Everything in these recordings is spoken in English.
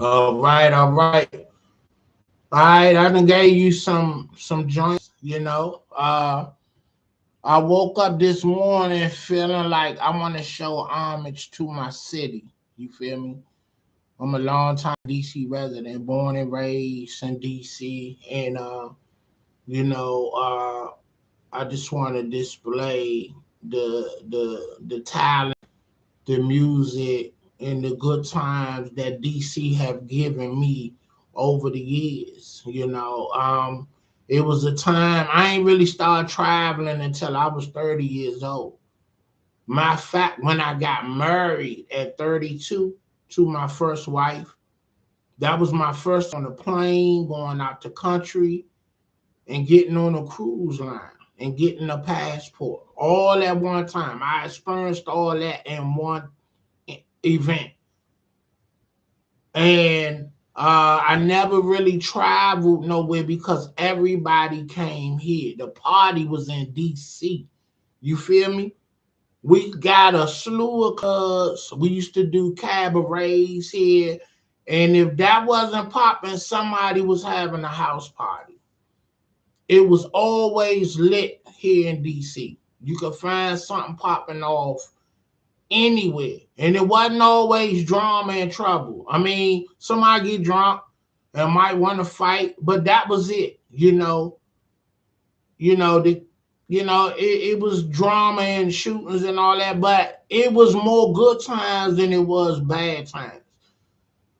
All right, all right. All right, I done gave you some joints, you know. I woke up this morning feeling like I want to show homage to my city. You feel me? I'm a long time DC resident, born and raised in DC, and I just want to display the talent, the music, and the good times that DC have given me over the years. It was a time I ain't really started traveling until I was 30 years old. My fact, when I got married at 32 to my first wife, that was my first on a plane going out the country and getting on a cruise line and getting a passport all at one time. I experienced all that in one event. And I never really traveled nowhere because everybody came here. The party was in DC. You feel me? We got a slew of clubs. We used to do cabarets here. And if that wasn't popping, somebody was having a house party. It was always lit here in DC. You could find something popping off anywhere. And it wasn't always drama and trouble. I mean, somebody get drunk and might want to fight, but that was it. You know, the it was drama and shootings and all that, but it was more good times than it was bad times.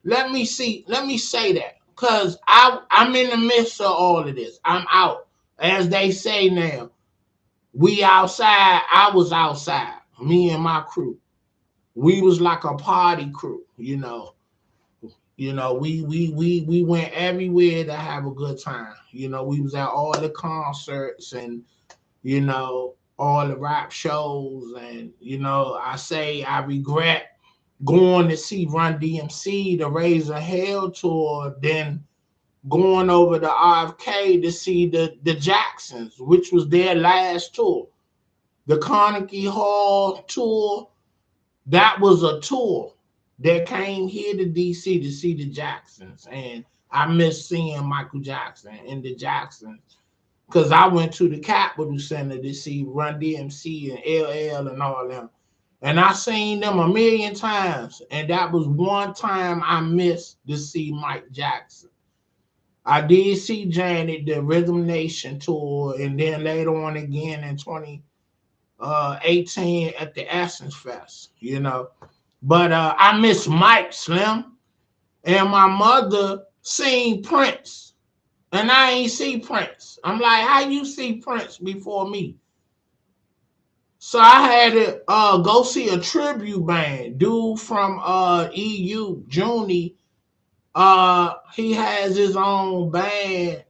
Let me say that. Cause I'm in the midst of all of this. I'm out. As they say now, we outside, I was outside. Me and my crew. We was like a party crew. We went everywhere to have a good time. We was at all the concerts and all the rap shows, and I say I regret going to see Run DMC, the Raise a Hell tour, then going over to RFK to see the Jacksons, which was their last tour. The Carnegie Hall tour, that was a tour that came here to DC to see the Jacksons. And I miss seeing Michael Jackson and the Jacksons because I went to the Capitol Center to see Run DMC and LL and all them. And I seen them a million times. And that was one time I missed to see Mike Jackson. I did see Janet, the Rhythm Nation tour, and then later on again in 2018 at the Essence Fest. But I miss Mike Slim. And my mother seen Prince. And I ain't see Prince. I'm like, how you see Prince before me? So I had to go see a tribute band. Dude from EU, Junie, he has his own band,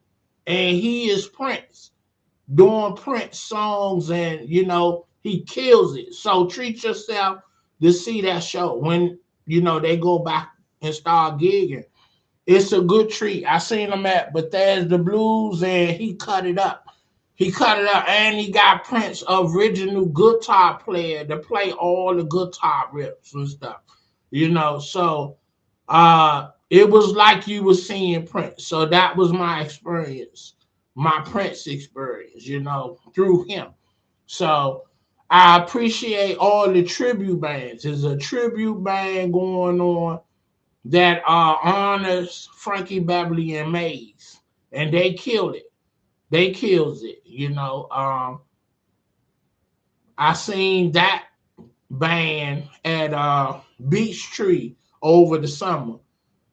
and he is Prince, doing Prince songs, and he kills it. So treat yourself to see that show when they go back and start gigging. It's a good treat. I seen him at Bethesda Blues, and he cut it up. He cut it up, and he got Prince original guitar player to play all the guitar riffs and stuff. So it was like you were seeing Prince. So that was my experience, my Prince experience, through him. So I appreciate all the tribute bands. There's a tribute band going on that honors Frankie Beverly and Maze, and they killed it. They kills it. I seen that band at Beach Tree over the summer,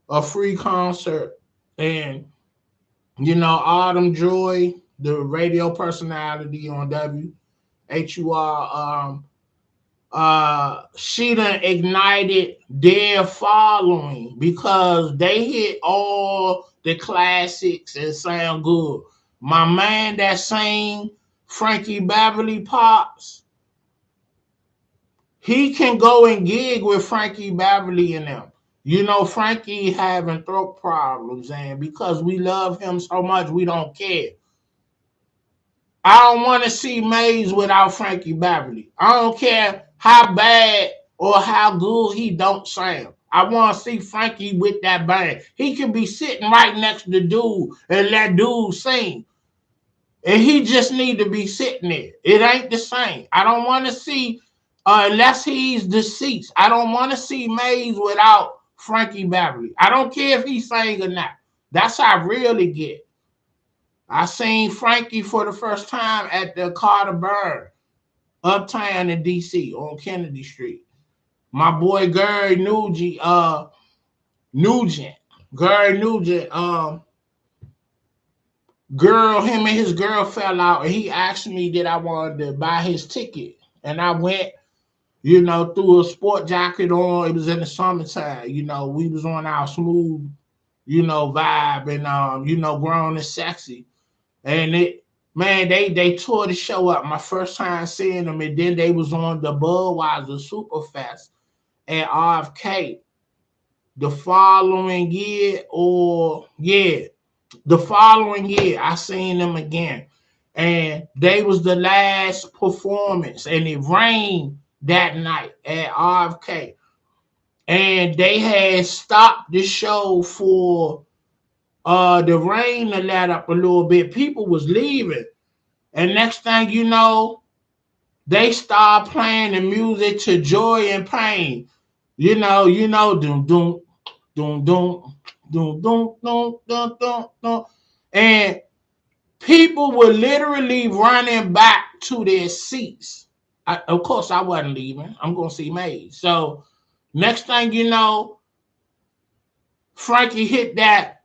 a free concert, and Autumn Joy, the radio personality on WHUR, she done ignited their following because they hit all the classics and sound good. My man that sang Frankie Beverly Pops, he can go and gig with Frankie Beverly and them. Frankie having throat problems, and because we love him so much, we don't care. I don't want to see Maze without Frankie Beverly. I don't care how bad or how good he don't sound. I want to see Frankie with that band. He could be sitting right next to the dude and let dude sing. And he just need to be sitting there. It ain't the same. I don't want to see, unless he's deceased, I don't want to see Maze without Frankie Beverly. I don't care if he sang or not. That's how I really get. I seen Frankie for the first time at the Carter Bird, uptown in DC on Kennedy Street. My boy Gary Nugent, Gary Nugent, him and his girl fell out, and he asked me did I wanted to buy his ticket, and I went, threw a sport jacket on. It was in the summertime, we was on our smooth, vibe, and grown and sexy, and man, they tore the show up. My first time seeing them, and then they was on the Budweiser Superfest at RFK the following year, the following year I seen them again, and they was the last performance, and it rained that night at RFK, and they had stopped the show for the rain to let up a little bit. People was leaving, and next thing you know, they start playing the music to Joy and Pain. Doom doom doom doom doom doom doom doom doom doom, and people were literally running back to their seats. Of course, I wasn't leaving. I'm gonna see Maze. So next thing you know, Frankie hit that.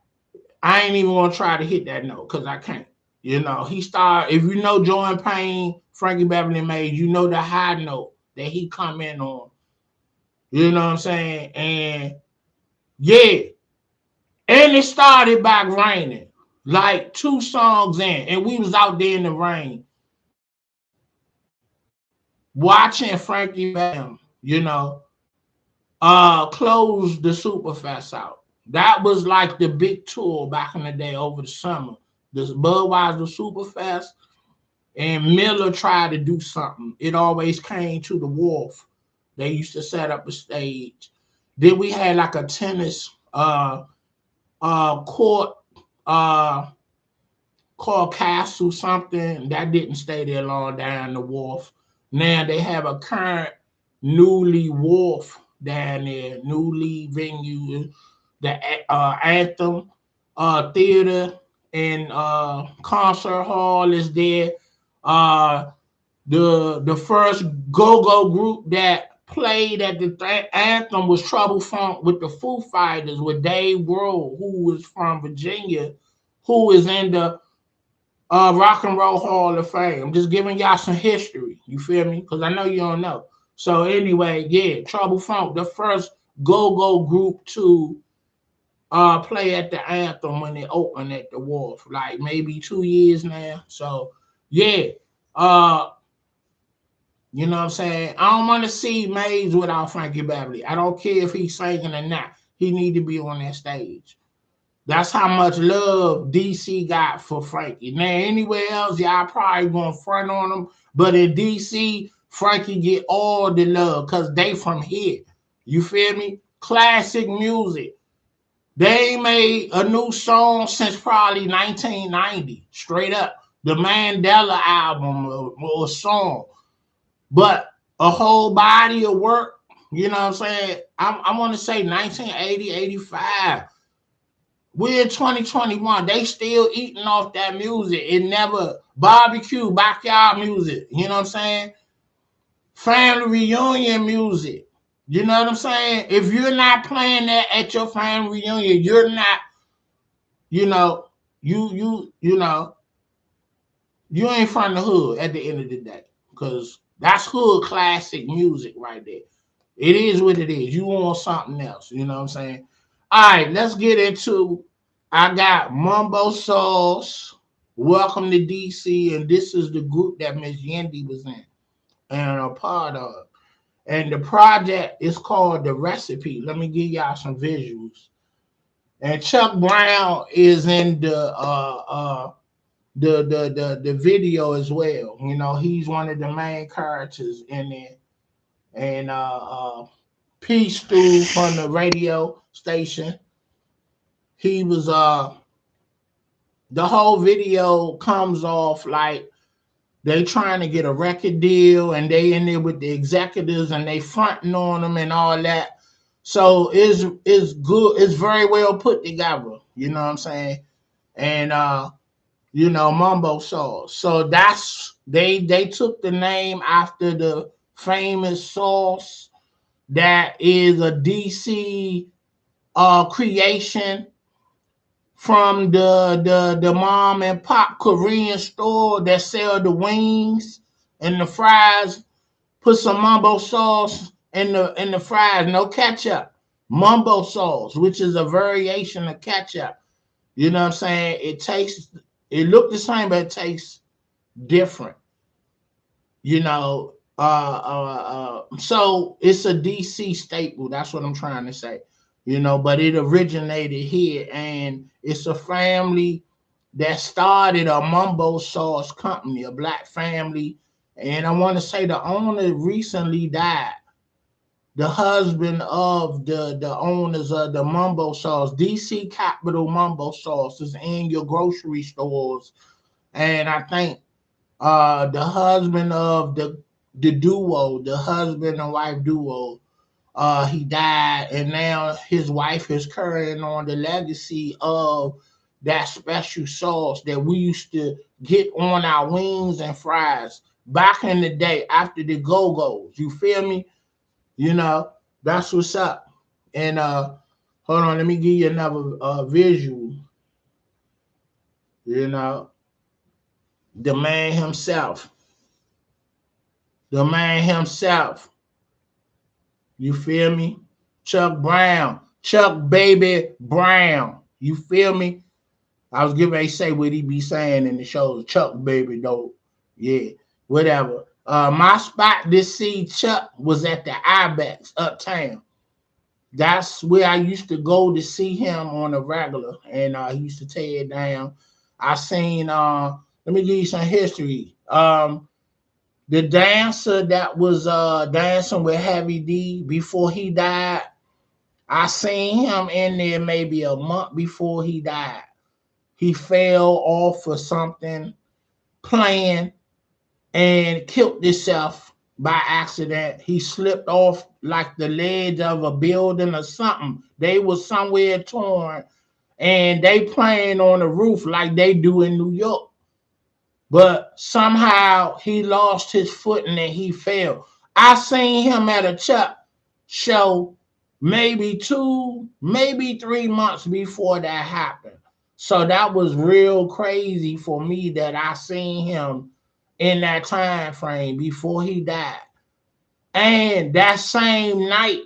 I ain't even gonna try to hit that note because I can't. He started. If you know Joy and Pain, Frankie Beverly Maze, you know the high note that he come in on. You know what I'm saying? And yeah, and it started back raining like 2 songs in, and we was out there in the rain watching Frankie Bam, close the Superfest out. That was like the big tour back in the day over the summer. This Budweiser Superfest, and Miller tried to do something. It always came to the wharf. They used to set up a stage. Then we had like a tennis court called Castle something. That didn't stay there long down the wharf. Now they have a current newly wharf down there, newly venue, the Anthem Theater and Concert Hall is there. Uh, the first go-go group that played at the Anthem was Trouble Funk with the Foo Fighters with Dave Grohl, who was from Virginia, who is in the Rock and Roll Hall of Fame. I'm just giving y'all some history. You feel me? Because I know you don't know. So anyway, yeah, Trouble Funk, the first go-go group to play at the Anthem when they opened at the Wharf, like maybe 2 years now. So yeah, you know what I'm saying? I don't want to see Maze without Frankie Beverly. I don't care if he's singing or not. He need to be on that stage. That's how much love DC got for Frankie. Now, anywhere else, y'all probably going to front on him. But in DC, Frankie get all the love because they from here. You feel me? Classic music. They ain't made a new song since probably 1990. Straight up. The Mandela album or song. But a whole body of work, you know what I'm saying? I want to say 1980, 85. We're in 2021. They still eating off that music. It never barbecue, backyard music. You know what I'm saying? Family reunion music. You know what I'm saying? If you're not playing that at your family reunion, you're not, you know, you ain't from the hood at the end of the day. Because that's hood classic music right there. It is what it is. You want something else. You know what I'm saying? All right, let's get into. I got Mambo Sauce. Welcome to DC, and this is the group that Miss Yendi was in and a part of. And the project is called The Recipe. Let me give y'all some visuals. And Chuck Brown is in the video as well. You know, he's one of the main characters in there. and P Stu from the radio station. He was the whole video comes off like they trying to get a record deal and they in there with the executives and they fronting on them and all that. So it's good. It's very well put together. You know what I'm saying? And Mambo sauce. So that's they took the name after the famous sauce that is a DC creation from the mom and pop Korean store that sell the wings and the fries. Put some mumbo sauce in the fries, no ketchup. Mumbo sauce, which is a variation of ketchup. You know what I'm saying? It looked the same, but it tastes different. So it's a DC staple. That's what I'm trying to say. But it originated here, and it's a family that started a mumbo sauce company, a black family, and I want to say the owner recently died. The husband of the owners of the mumbo sauce, DC Capital Mumbo Sauce, is in your grocery stores, and I think the husband of the duo, the husband and wife duo, he died, and now his wife is carrying on the legacy of that special sauce that we used to get on our wings and fries back in the day after the Go-Go's. You feel me? You know, that's what's up. And hold on, let me give you another visual. You know, the man himself. The man himself. You feel me? Chuck Brown. Chuck Baby Brown. You feel me? I was getting ready to say what he be saying in the shows. Chuck Baby though. Yeah. Whatever. My spot to see Chuck was at the Ibex uptown. That's where I used to go to see him on a regular. And he used to tear it down. I seen let me give you some history. The dancer that was dancing with Heavy D before he died, I seen him in there maybe a month before he died. He fell off or something playing and killed himself by accident. He slipped off like the ledge of a building or something. They was somewhere torn and they playing on the roof like they do in New York. But somehow he lost his footing and he fell. I seen him at a Chuck show maybe 3 months before that happened. So that was real crazy for me that I seen him in that time frame before he died. And that same night,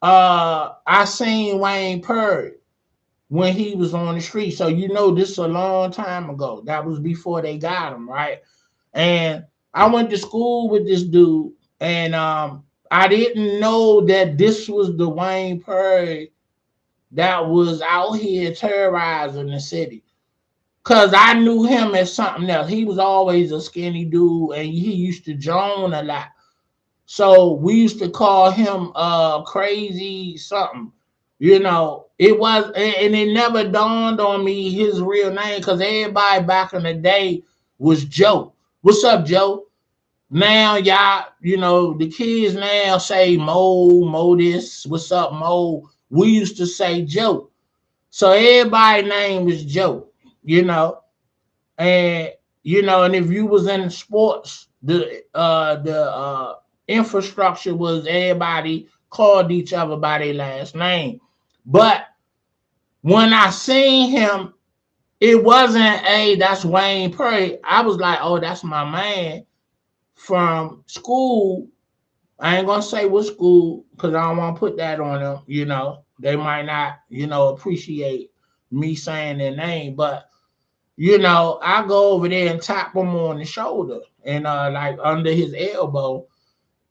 I seen Wayne Purdy when he was on the street. So this is a long time ago. That was before they got him, right? And I went to school with this dude, and I didn't know that this was the Wayne Purdy that was out here terrorizing the city. Cause I knew him as something else. He was always a skinny dude, and he used to drone a lot. So we used to call him crazy something. It was, and it never dawned on me his real name because everybody back in the day was Joe. What's up, Joe? Now y'all, the kids now say Mo this. What's up, Mo? We used to say Joe. So everybody's name was Joe, you know. And and if you was in sports, the infrastructure was everybody called each other by their last name. But when I seen him, it wasn't, hey, that's Wayne Purdy. I was like, oh, that's my man from school. I ain't gonna say what school because I don't want to put that on them. They might not, appreciate me saying their name, but I go over there and tap him on the shoulder and like under his elbow.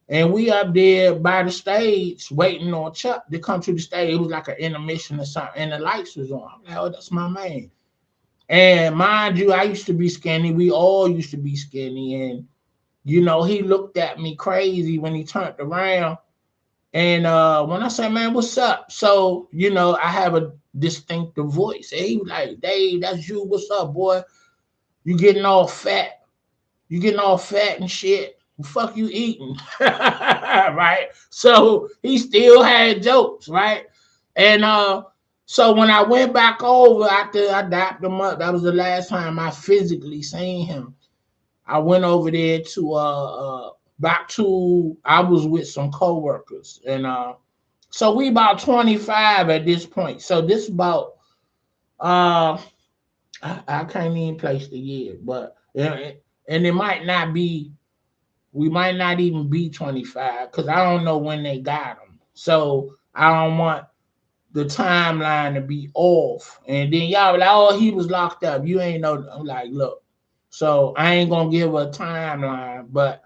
And we up there by the stage waiting on Chuck to come to the stage. It was like an intermission or something, and the lights was on. I'm like, oh, that's my man. And mind you, I used to be skinny. We all used to be skinny. And You know, he looked at me crazy when he turned around. And when I said, man, what's up? So, you know, I have a distinctive voice. And he was like, Dave, that's you. What's up, boy? You getting all fat. You getting all fat and shit. The fuck you eating? Right? So he still had jokes, right? And so when I went back over after I dapped him up, that was the last time I physically seen him. I went over there to back to I was with some coworkers and so we about 25 at this point. So this about uh I can't even place the year, but and it might not be we might not even be 25 because I don't know when they got them. So I don't want the timeline to be off. And then y'all like, oh, he was locked up. You ain't know. I'm like, look. So I ain't gonna give a timeline, but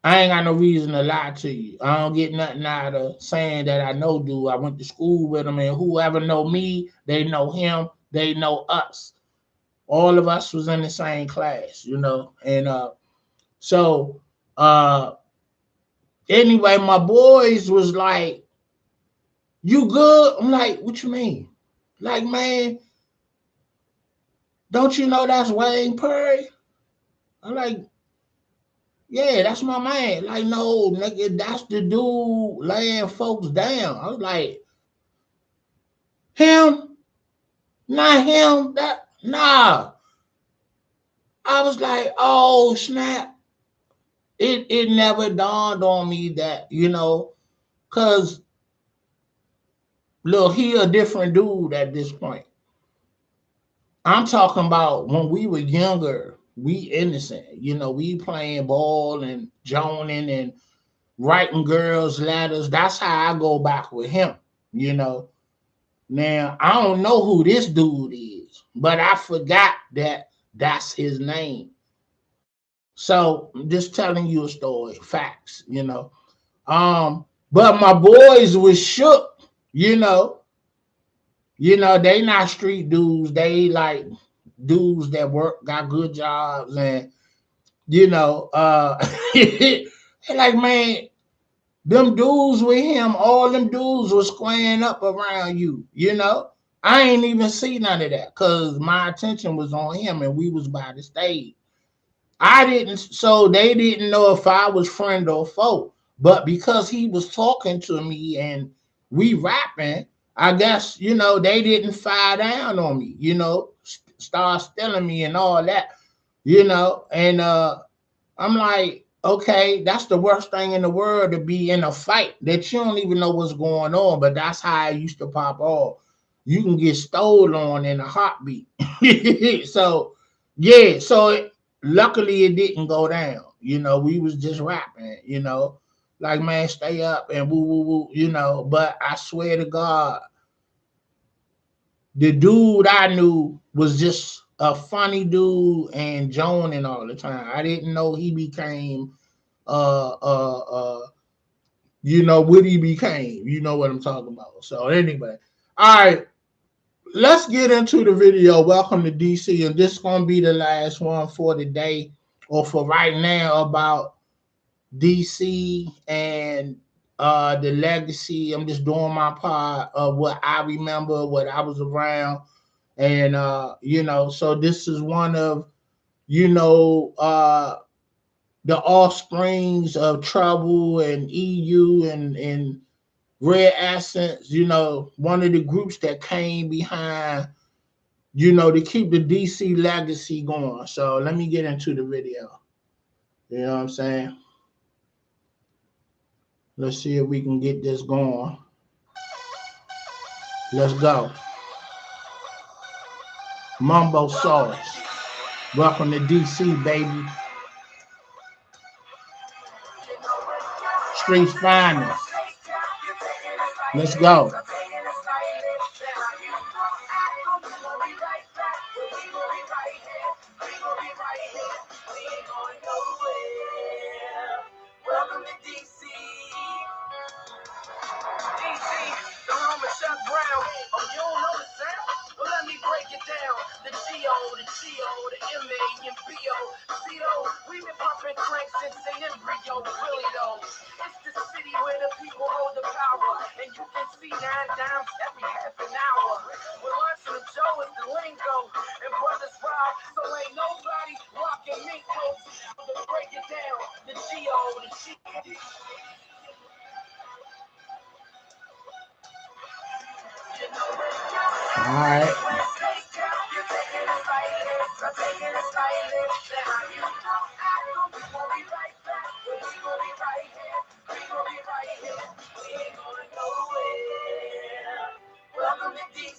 I ain't got no reason to lie to you. I don't get nothing out of saying that I know dude. I went to school with him, and whoever know me, they know him. They know us. All of us was in the same class, you know. And so uh anyway, my boys was like, "You good?" I'm like, "What you mean?" Like, man, don't you know that's Wayne Perry? I'm like, yeah, that's my man. Like, no, nigga, that's the dude laying folks down. I was like, him? Not him. That nah. I was like, oh snap. It never dawned on me that, you know, cause look, he a different dude at this point. I'm talking about when we were younger, we innocent. You know, we playing ball and joning and writing girls' letters. That's how I go back with him, you know. Now, I don't know who this dude is, but I forgot that that's his name. So I'm just telling you a story, facts, you know. But my boys was shook, you know. You know, they not street dudes. They like dudes that work, got good jobs, and you know, like man, them dudes with him, all them dudes was squaring up around you, you know. I ain't even see none of that because my attention was on him and we was by the stage. I didn't, so they didn't know if I was friend or foe. But because he was talking to me and we rapping, I guess, you know, they didn't fire down on me, you know, start stealing me and all that, you know. And I'm like, okay, that's the worst thing in the world to be in a fight that you don't even know what's going on, but that's how I used to pop off. You can get stolen on in a heartbeat. So, yeah, so luckily it didn't go down. You know, we was just rapping, you know, like, man, stay up and woo, woo, woo, you know, but I swear to God, the dude I knew was just a funny dude and joning all the time. I didn't know he became uh uh uh you know what he became. You know what I'm talking about. So anyway, all right, let's get into the video. Welcome to DC, and this is gonna be the last one for today or for right now about DC and the legacy. I'm just doing my part of what I remember, what I was around, and you know, so this is one of, you know, the offsprings of Trouble and EU and Red Essence, you know, one of the groups that came behind, you know, to keep the DC legacy going. So let me get into the video. You know what I'm saying? Let's see if we can get this going. Let's go. Mambo sauce. Welcome to DC, baby. Streets finest. Let's go. see 9 dimes every half an hour. We're launching the Joe is the lingo, and brothers rob, so ain't nobody rocking mink coats. To break it down, the G.O., the G. All right.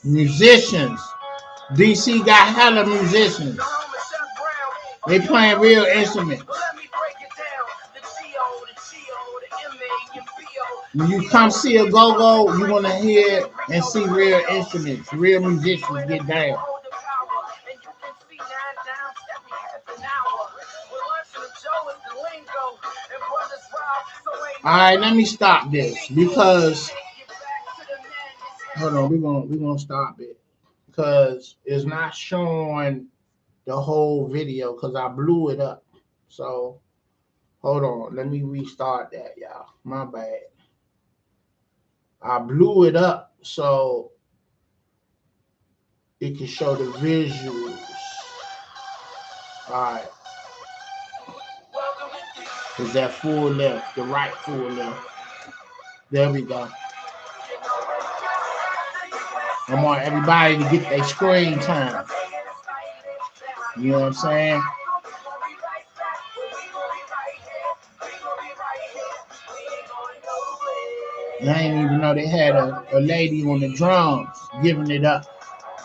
Musicians. DC got hella musicians. They playing real instruments. When you come see a go-go, you want to hear and see real instruments, real musicians get down. All right, let me stop this because hold on, we're gonna stop it because it's not showing the whole video because I blew it up. So hold on, let me restart that, y'all. My bad. I blew it up so it can show the visuals. All right. Is that full left, the right full left. There we go. I want everybody to get their screen time. You know what I'm saying? I didn't even know they had a lady on the drums giving it up.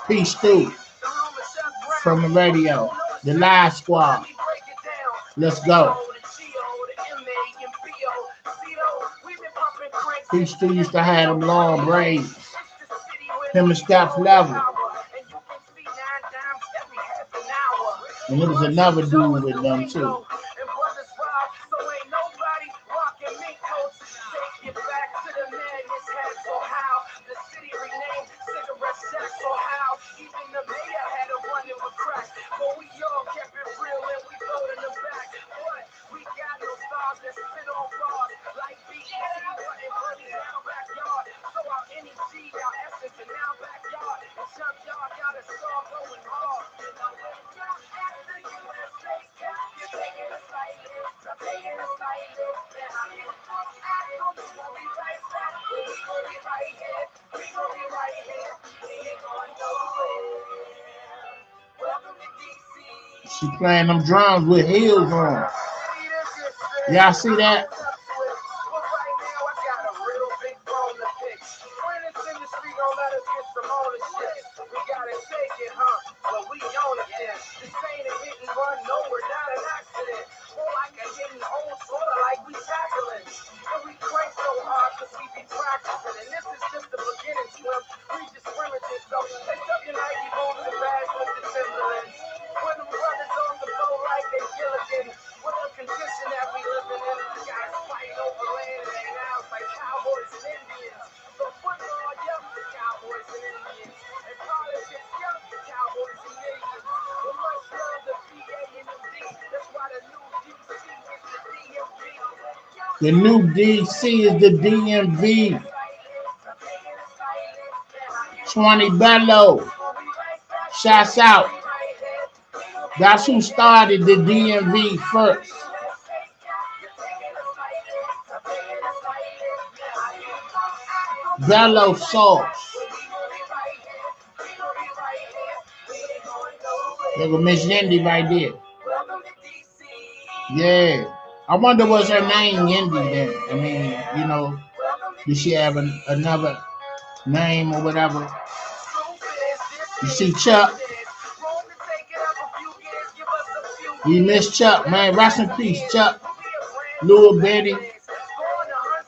Peace through from the radio, the live squad. Let's go. Peace through used to have them long braids. Him and Steph Level. And there was another dude with them too. She playing them drums with heels on. Y'all see that? The new DC is the DMV. 20 Bello. Shouts out. That's who started the DMV first. Bello sauce. There go Miss Yendi right there. Yeah. I wonder what's her name, Yendi, then. I mean, you know, did she have another name or whatever? You see Chuck? We miss Chuck, man. Rest in peace, Chuck. Little Betty.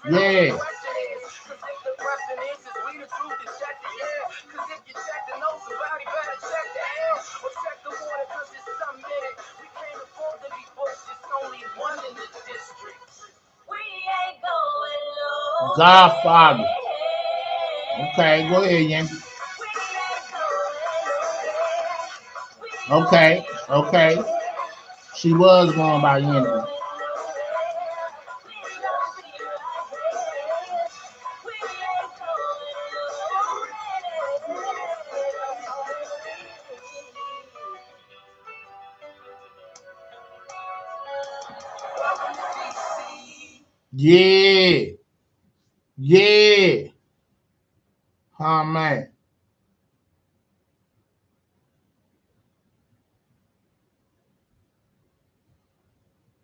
Yeah. Godfather. Okay, go ahead, Yankee. Okay. She was going by Yankee. Yeah. Yeah. Oh man.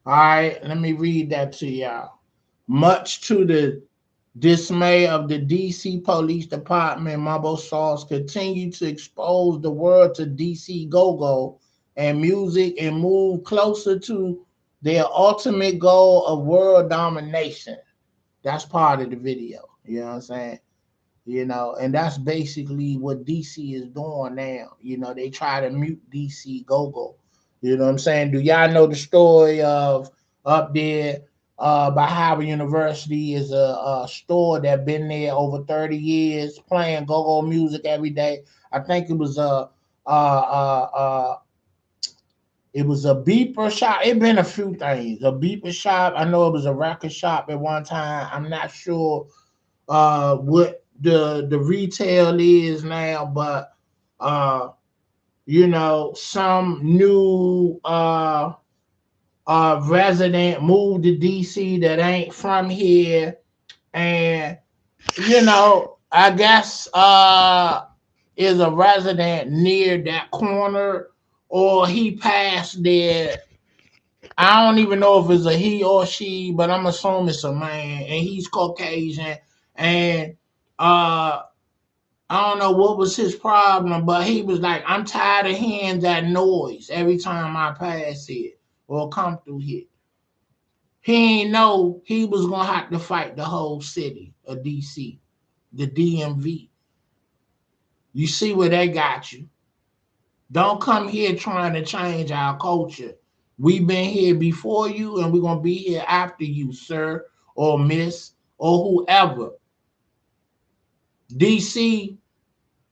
All right, let me read that to y'all. Much to the dismay of the DC Police Department, Mambo songs continue to expose the world to DC go-go and music and move closer to their ultimate goal of world domination. That's part of the video. You know what I'm saying? And that's basically what DC is doing now. They try to mute DC go go. You know what I'm saying? Do y'all know the story of up there by Howard University is a store that been there over 30 years playing go go music every day. I think it was a beeper shop. It been a few things. A beeper shop. I know it was a record shop at one time. I'm not sure what the retail is now, but uh some new resident moved to DC that ain't from here, and I guess is a resident near that corner, or he passed there. I don't even know if it's a he or she, but I'm assuming it's a man, and he's Caucasian, and uh I don't know what was his problem, but he was like, I'm tired of hearing that noise every time I pass it or come through here. He ain't know he was gonna have to fight the whole city of DC, the DMV. You see where they got you. Don't come here trying to change our culture. We've been here before you and we're gonna be here after you, sir or miss or whoever. DC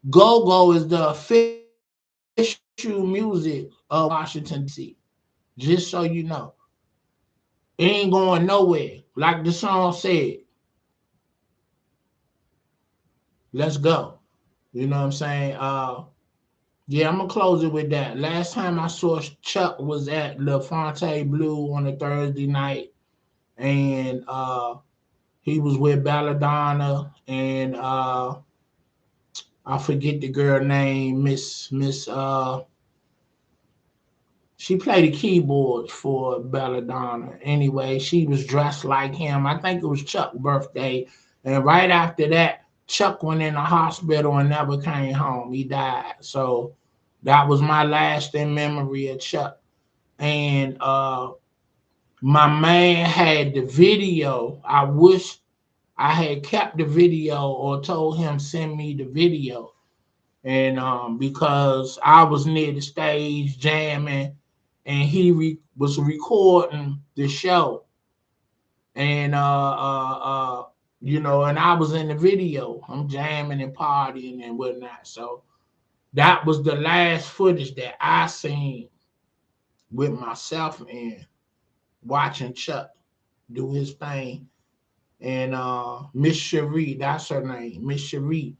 Go Go is the official music of Washington, D.C. Just so you know. It ain't going nowhere. Like the song said, let's go. You know what I'm saying? Yeah, I'm gonna close it with that. Last time I saw Chuck was at Le Fonte Blue on a Thursday night, and he was with Belladonna and I forget the girl name, Miss she played the keyboards for Belladonna. Anyway, she was dressed like him. I think it was Chuck's birthday. And right after that, Chuck went in the hospital and never came home. He died. So that was my last in memory of Chuck. And my man had the video. I wish I had kept the video or told him send me the video. And because I was near the stage jamming, and he was recording the show, and and I was in the video. I'm jamming and partying and whatnot. So that was the last footage that I seen with myself and watching Chuck do his thing. And Miss Cherie, that's her name, Miss Cherie,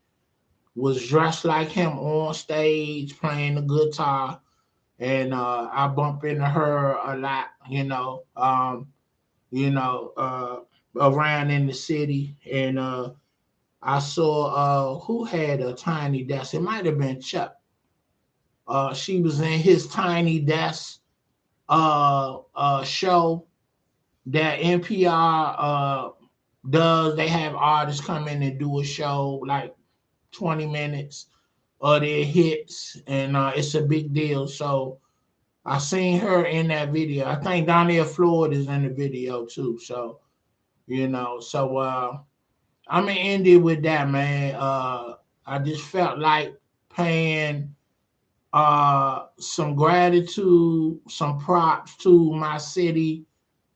was dressed like him on stage playing the guitar, and I bump into her a lot, around in the city, and I saw who had a tiny desk. It might have been Chuck. She was in his tiny desk show that NPR does. They have artists come in and do a show like 20 minutes of their hits, and it's a big deal. So I seen her in that video. I think Donnell Floyd is in the video too. So I'm gonna end it with that, man. I just felt like paying some gratitude, some props to my city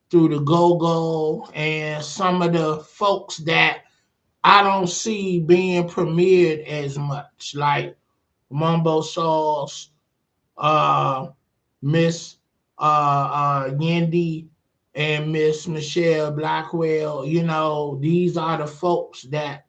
through the go-go and some of the folks that I don't see being premiered as much, like Mambo Sauce, uh, Miss Yendi, and Miss Michelle Blackwell. These are the folks that